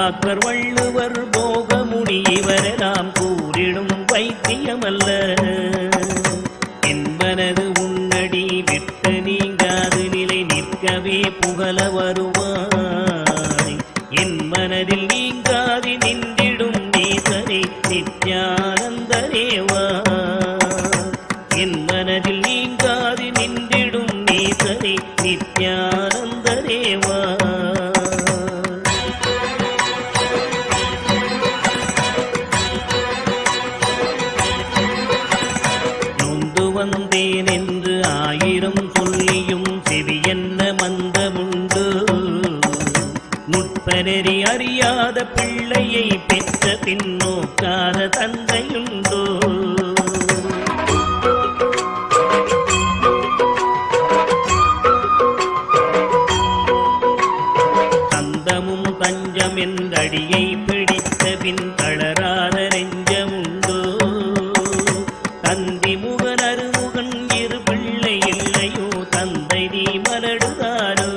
போதாக்கர் வள்ளுவர் போகமுனி இவரெல்லாம் கூறிடும் வைத்தியமல்ல. என்பனது உன்னடி விட்டு நீங்காது நிலை நிற்கவே புகழ வருவாய். என் மனதில் நீங்காது நின்றிடும் நேசரே நித்யானந்த தேவா. என் மனதில் நீங்காது நின்றிடும் நேசரே நித்யானந்த தேவா. நொந்து வந்தேன் என்று ஆயிரம் சொல்லியும் செவியென்ன மந்தமுண்டு. நுட்பநெறி அறியாத பிள்ளையை பெற்ற பின்னோக்காத தந்தையுண்டோ. தந்தமும் தஞ்சம் என்றடியை பிடித்த பின் தளராத நெஞ்சமுண்டோ. தந்தி முகன் அருமுகன் இரு பிள்ளை இல்லையோ தந்தை நீ மலடுதானோ.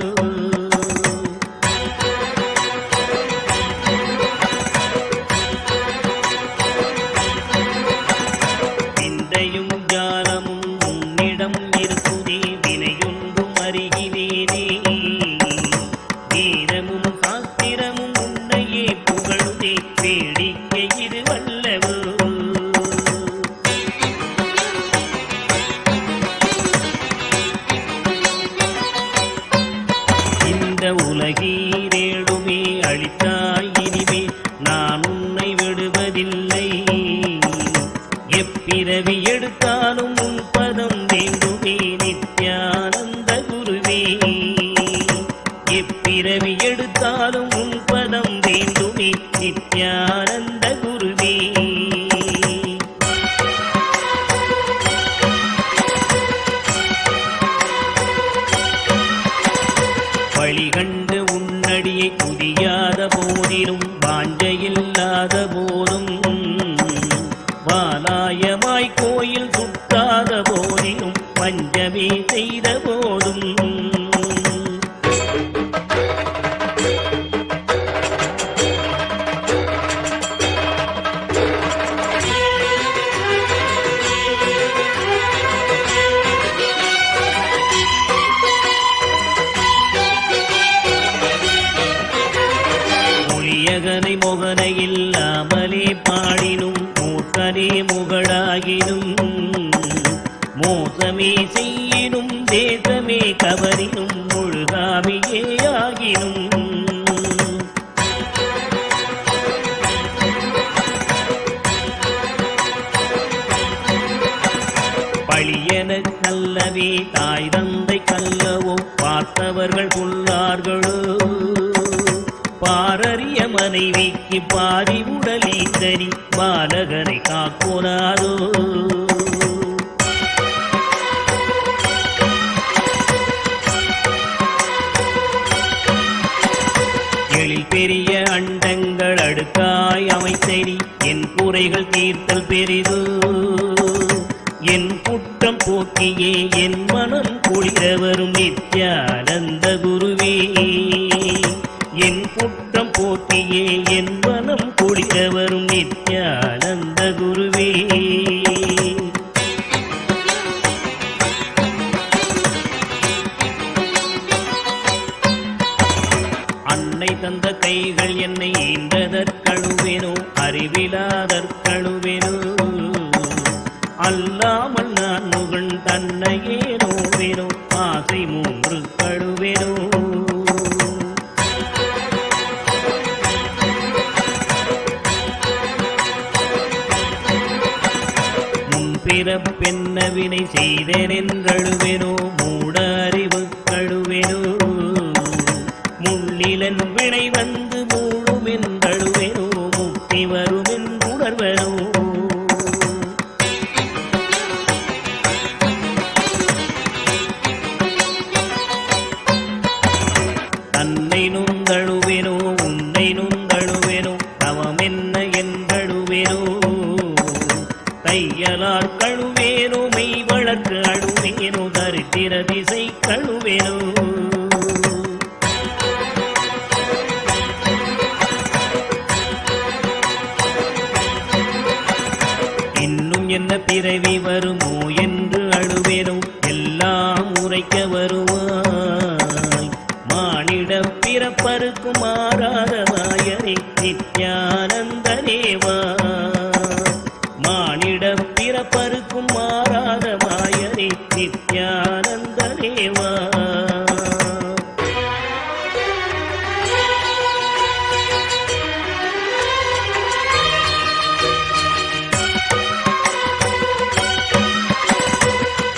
விந்தையும் ஜாலமும் உன்னிடம் இருக்குதே வினையொன்றும் அறிகினேனே. வீரமும் சாஸ்திரமும் உன்னையே புகழுதே வேடிக்கை இது வல்லவோ. இந்த உலகீரேடுமே அளித்தாய் இனிமே நான் உன்னை விடுவதில்லை. எப்பிறவி எடுத்தாலும் உன் பதம் வேண்டுமே நித்யானந்த குருவே. எப்பிறவி எடுத்தாலும் உன் பதம் வேண்டுமே நித்யானந்த குருவே. வழிகண்டு உன்னடியை புதியாத போதிலும் வாஞ்சையில்லாத போதும் வாலாயமாய் கோயில் சுட்டாத போதிலும் பஞ்சமே செய்த போதும் மொழியகனை முகனை இல்லாமலே பாடினும் மூர்க்கனே முகழாகினும் மோசமே செய்யினும் தேசமே கவரினும் முழுகாமியே ஆகினும் பழியன கல்லவே தாய் தந்தை கல்லவோ பார்த்தவர்கள் கொள்ளார்களோ. பாரறிய மனைவிக்கு பாதி உடலீந்தரி பாலகனை காக்கோனாதோ. எழில் பெரிய அண்டங்கள் அடுக்காய் அமைத்தடி என் குறைகள் தீர்த்தல் பெரிதோ. என் குற்றம் போக்கியே என் மனம் குளிர வரும் நித்யானந்த குருவே. என் குற்றம் போக்கியே என் மனம் குளிர வரும் நித்யானந்த குருவே. அன்னை தந்த கைகள் என்னை ஈன்றதற்கழுவேனோ அறிவிலாதற்கழுவேனோ. அல்லாமல் நான் முகன் தன்னையே நோவேனோ ஆசை மூன்று கழுவேனோ. முன்பிறப்பென்ன வினை செய்தேனென்றழுவேனோ மூட அறிவு கழுவேனோ. முள்ளிலன் வினை வந்து மூழுமென்றழுவேனோ முக்தி வருமென்றுணர்வனோ. தன்னை நுந்தழுவேனோ உன்னை நுந்தழுவேனோ தவமென்ன என்றழுவேனோ. தையலார் கழுவேனோ மெய் வழக்கு அழுவேனோ தரித்திர திசை கழுவேனோ. பிறவி வருமோ என்று அழுவேனோ எல்லாம் உரைக்க வருவாய். மானிட பிறப்பருக்கும் மாறாத மாயனே நித்யானந்தனேவா. மானிட பிறப்பருக்கும் மாறாத மாயனே நித்யானந்தனேவா.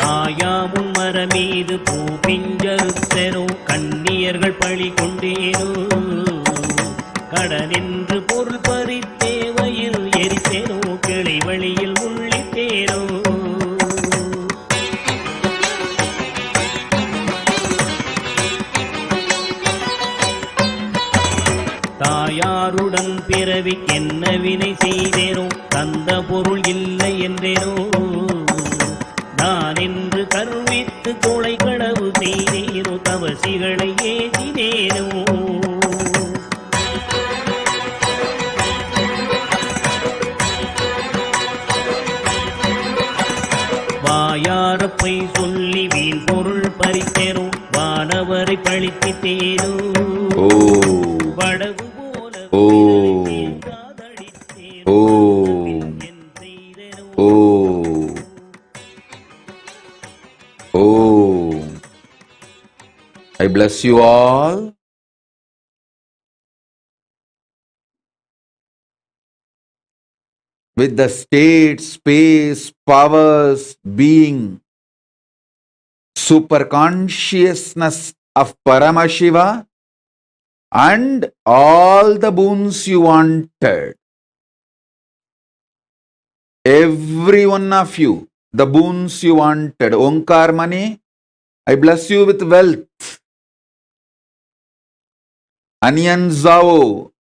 தாயாமுன் மரமீது பூ பிஞ்சறுத்தனோ கண்ணியர்கள் பழி கொண்டேனோ. கடனென்று பொருள் பறித்தேவையில் எரித்தேனோ கிளை வழியில் உள்ளிட்டேனோ. தாயாருடன் பிறவி என்ன வினை செய்தேனோ தந்த பொருள் இல்லை என்றேனோ. நான் என்று கருவித்து கொலை களவு செய்தேனோ தவசிகளை ஏதினேனோ. வாயாரப்பை சொல்லி வீண் பொருள் பறித்தேனோ வானவரை பழித்திட்டேனோ. படகு போல காதடித்தேனோ. I bless you all. With the state, space, powers, being, super consciousness of Paramashiva and all the boons you wanted. Every one of you, the boons you wanted. Onkar Mani, I bless you with wealth. Anyan Zao,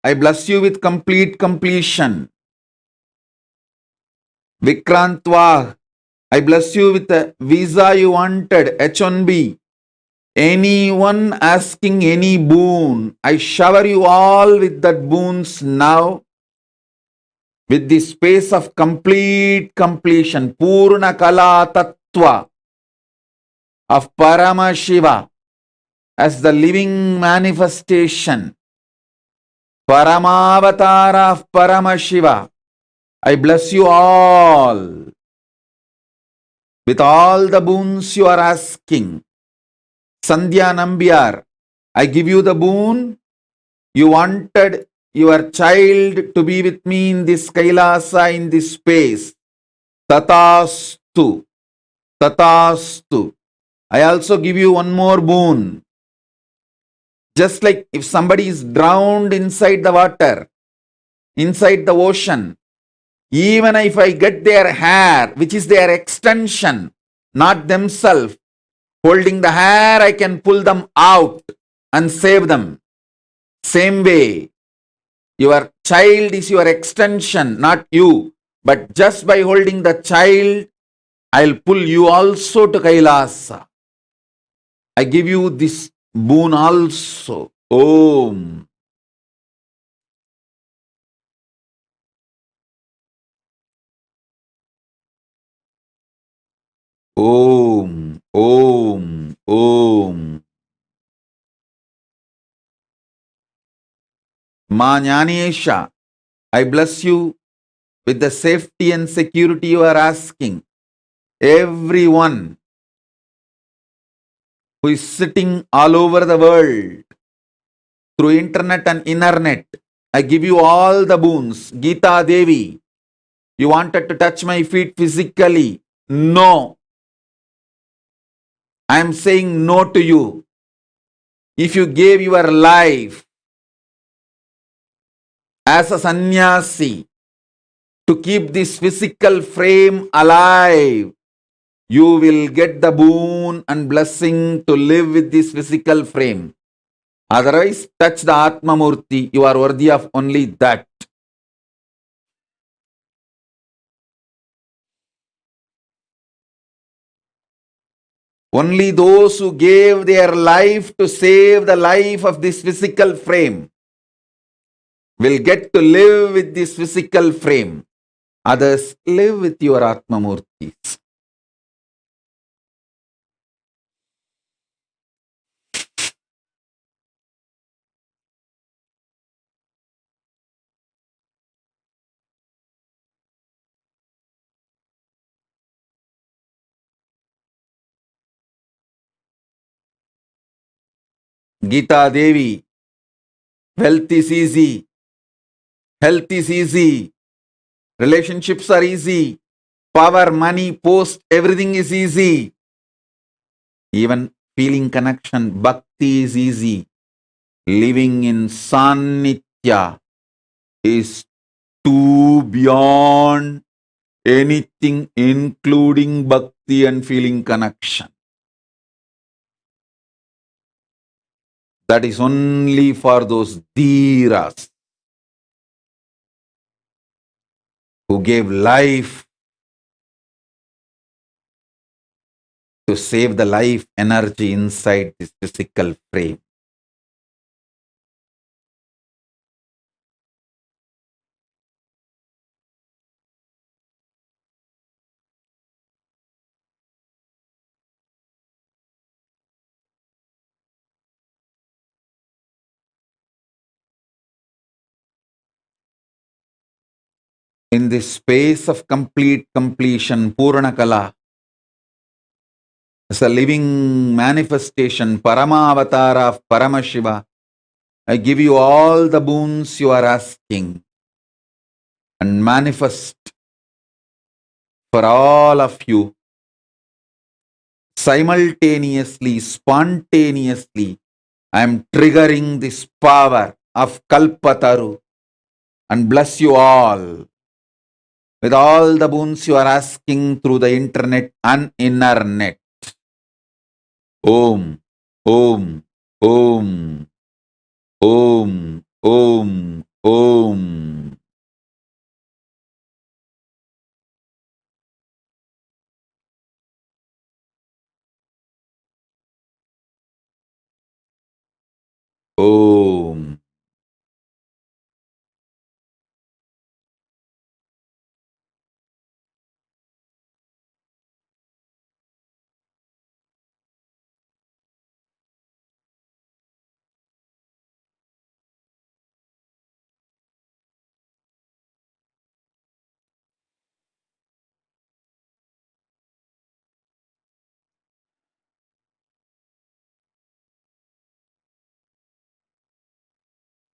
I bless you with complete completion. Vikrant Vah, I bless you with the visa you wanted, H1B. Anyone asking any boon, I shower you all with that boons now. With the space of complete completion, Purna Kala Tattva of Paramashiva as the living manifestation, Paramavatara of Paramashiva. I bless you all with all the boons you are asking. Sandhya Nambiar, I give you the boon. You wanted your child to be with me in this Kailasa, in this space. Tatastu. Tatastu. I also give you one more boon. Just like if somebody is drowned inside the water, inside the ocean, even if I get their hair, which is their extension, not themselves, holding the hair, I can pull them out and save them. Same way, your child is your extension, not you. But just by holding the child, I'll pull you also to Kailasa. I give you this boon also. Om. Om. Om. Om. Ma Jnaneshya, I bless you with the safety and security you are asking. Everyone who is sitting all over the world through internet and internet, I give you all the boons. Geeta Devi, you wanted to touch my feet physically. No. I am saying no to you. If you gave your life as a sannyasi to keep this physical frame alive, you will get the boon and blessing to live with this physical frame. Otherwise, touch the Atma Murti. You are worthy of only that. Only those who gave their life to save the life of this physical frame will get to live with this physical frame. Others live with your Atmamurtis. Gita Devi, wealth is easy, health is easy, relationships are easy, power, money, post, everything is easy. Even feeling connection, bhakti is easy. Living in Sannitya is too beyond anything, including bhakti and feeling connection. That is only for those dhiras who gave life to save the life energy inside this physical frame. In this space of complete completion, Purnakala, as a living manifestation, Paramavatara of Paramashiva, I give you all the boons you are asking and manifest for all of you simultaneously, spontaneously. I am triggering this power of Kalpataru and bless you all with all the boons you are asking through the internet and inner net. Om, Om, Om, Om, Om, Om. Om.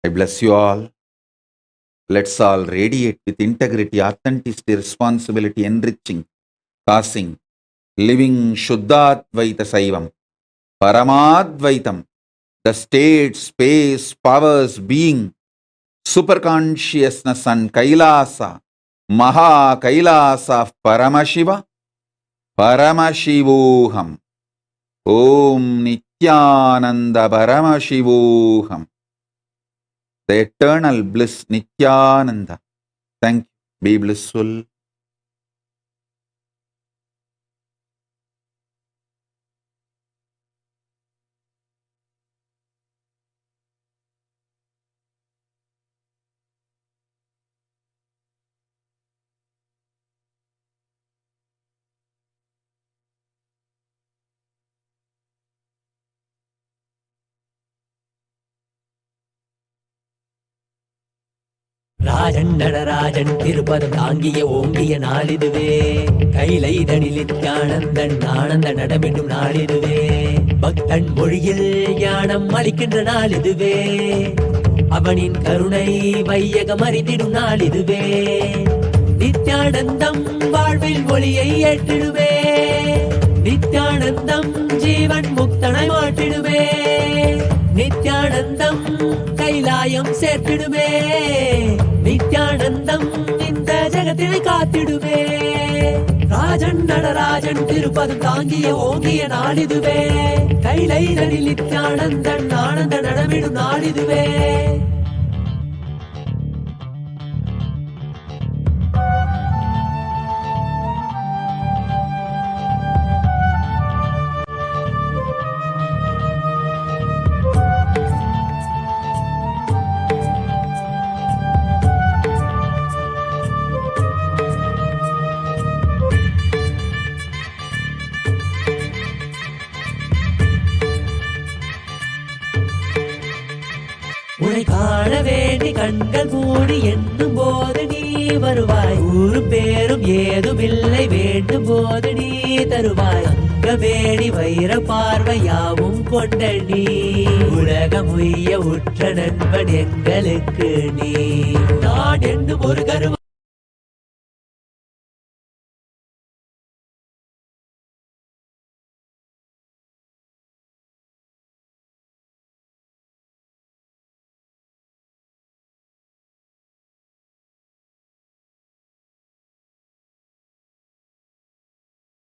I bless you all. Let's all radiate with integrity, authenticity, responsibility, enriching, causing, living Shuddhadvaita Saivam, Paramadvaitam, the state, space, powers, being, superconsciousness and Kailasa, Maha Kailasa of Paramashiva, Paramashivoham, Om Nithyananda Paramashivoham. The eternal bliss Nithyananda. Thank you. Be blissful. Rajan Natarajan திருப்பதம் தாங்கிய ஓங்கிய நாளிதுவே கைலை தனில் நித்யானந்தன் ஆனந்த நடமிடும் நாளிதுவே பக்தன் மொழியில் ஞானம் அளிக்கின்ற நாளிதுவே அவனின் கருணை வையகம் அறிந்திடும் நாளிதுவே நித்யானந்தம் வாழ்வில் ஒளியை ஏற்றிடுவே நித்யானந்தம் ஜீவன் முக்தனை மாற்றிடுவே நித்யானந்தம் கைலாயம் சேர்த்திடுவே நித்யானந்தம் இந்த ஜகத்தினை காத்திடுவே ராஜன் நடராஜன் திருப்பதம் தாங்கிய ஓங்கிய நாளிதுவே கைலை தனில் நித்யானந்தன் ஆனந்த நடமிடும் நாளிதுவே கண்கள் மூடி எண்ணும் போது நீ வருவாய். ஊரு பேரும் ஏதுமில்லை வேண்டும் போது நீ தருவாய். தங்கவேணி வைர பார்வையாவும் கொண்ட நீ உலகம் உய்ய உற்ற நண்பன் எங்களுக்கு நீ. நான் என்னும் ஒரு கருவ